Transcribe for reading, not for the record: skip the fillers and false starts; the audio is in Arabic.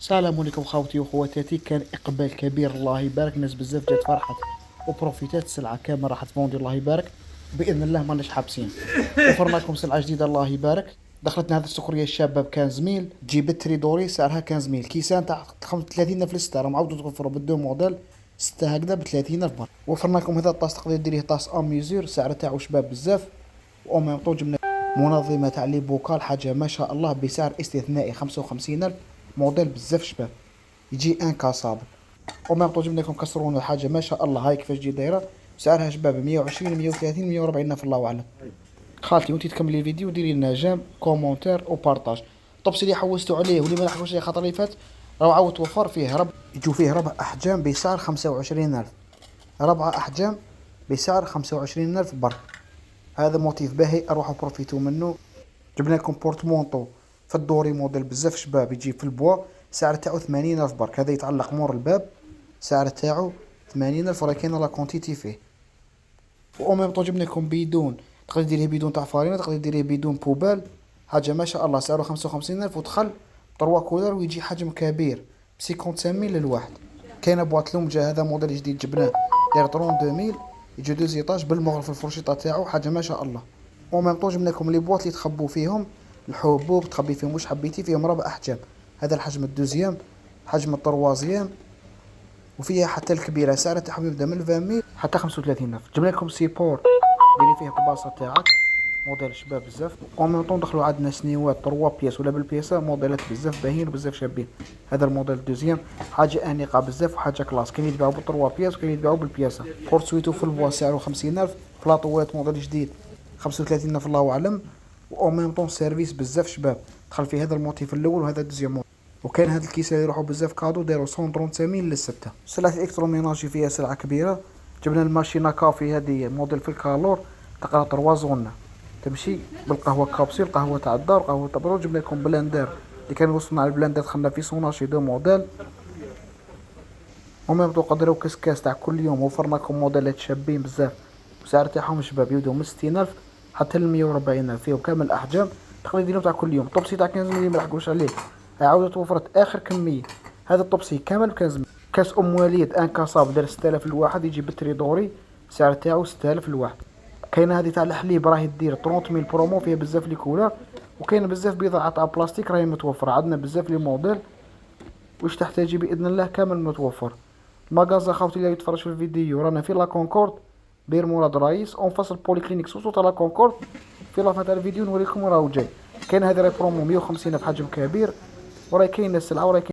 السلام عليكم خوتي وخواتاتي. كان اقبال كبير الله يبارك، ناس بزاف جات فرحت وبروفيتات. السلعه كامل راح تفوندي الله يبارك باذن الله، ماناش حابسين. وفرنا لكم سلعه جديده الله يبارك. دخلتنا هذه السخريه الشابه ب 15 ميل، تجيب التريدوري سعرها 15 ميل، كيسان تاع 35 في الستة، راهم عاودوا توفروا بالدو موديل 6 هكذا ب 30 برك. وفرنا لكم هذا الطاس، تقدر ديريه طاس ام ميزور، سعر تاعو شباب بزاف. و ميم طون جبنا منظمه تاع لي بوكال، حاجه ما شاء الله بسعر استثنائي 55,000، موديل بزاف شباب، يجي انكاسابل. وميم طون جبنا لكم كسرونه، حاجه ما شاء الله، هاي كيفاش تجي دايره، سعرها شباب 120 130 140 في الله اعلم. خالتي وانتي تكملي الفيديو ديري لنا جيم كومونتير وبارطاج. الطبس اللي حوستوا عليه واللي ما لحقوش عليه خاطر اللي فات، راهو عاود توفر فيه يجوا فيه ربع احجام بسعر 25,000، ربعة احجام بسعر 25,000 برك. هذا موتيف باهي، اروحوا بروفيتو منه. جبنا لكم بورتمونطو في الدوري موديل بزاف شباب، يجي في البوا، سعر تاعو 80,000 برك. هذا يتعلق مور الباب، سعر تاعو 80,000، ولكن لا كونتيتي فيه. و ميم طون جبنا لكم بيدون، تقدر ديريه بيدون تاع فارينة، تقدر ديريه بيدون بوبال، حاجة ما شاء الله، سعره 55,000، ودخل 3 كولر، ويجي حجم كبير ب 55 ميل للواحد. كاين بواط لومجا، هذا موديل جديد جبناه، داير 32 ميل، يجي 2 ايطاج بالمغرف الفرشيطة تاعو، حاجة ما شاء الله. و ميم طون جبنا لكم لي بواط اللي تخبوا فيهم الحبوب، تخبي فيهم واش حبيتي، فيهم ربع احجام. هذا الحجم الدوزيام، حجم الطروازيام، وفيها حتى الكبيره، سعرها تاعهم يبدا من 20 ميل حتى 35,000. جبنا لكم سيبور ديري فيه الطباسه تاعك، موديل شباب بزاف. ومن طون دخلوا عندنا سنيوات 3 بياس ولا بالبياسه، موديلات بزاف باهيين وبزاف شابين. هذا الموديل دوزيام، حاجه انيقه بزاف وحاجه كلاس. كاين يتباعوا ب 3 بياس وكاين يتباعوا بالبياسه. كورت سويتو في البوا سعره 50,000، بلاطوات موديل جديد 35,000 الله اعلم. و ميم طون سيرفيس بزاف شباب، دخل فيه هذا الموتيف الاول وهذا الدوزيام. وكاين هاد الكيسه اللي يروحوا بزاف كادو، داروا 135 للستة. سلعة الكتروميناجي فيها سلعة كبيرة. جبنا الماشينة كافي، هذه موديل في الكالور، تقرا 3 زون، تمشي بالقهوة كابسول، قهوة تاع الدار، قهوة تبرو. جبنا لكم بلندر اللي كان يوصلنا على البلندر، دخلنا في سوناشي 2 موديل. وميم طون قدروا كاس تاع كل يوم، وفرنا لكم موديلات شابين بزاف، وسعر تاعهم شباب يبداو من 60,000 حتى ل 140,000، فيهم كامل الأحجام، تقدر ديرهم تاع كل يوم. طوبسي تاع 15 ملي ملحقوش عليه، عاودة توفرت اخر كميه. هذا الطبسي كامل ب 15 ملي. كاس ام وليد انكاساب دار 6,000 الواحد، يجي بالتريدوري، سعر تاعو 6,000 الواحد. كاينه هذه تاع الحليب، راهي دير 30 ميل برومو، فيها بزاف لي كولر، وكاين بزاف بضاعه تاع بلاستيك راهي متوفره. عندنا بزاف لي موديل، واش تحتاجي باذن الله كامل متوفر. المغازا خاوتي اللي يتفرج في الفيديو، رانا في لا كونكورد، بير مراد رايس، اون فاصل بوليكلينيك سوسو تاع لا كونكورد. في لافا تاع الفيديو نوريكم راهو جاي. كاين هذا راهي برومو 150 في حجم كبير، وراهي كاينه السلعه، وراهي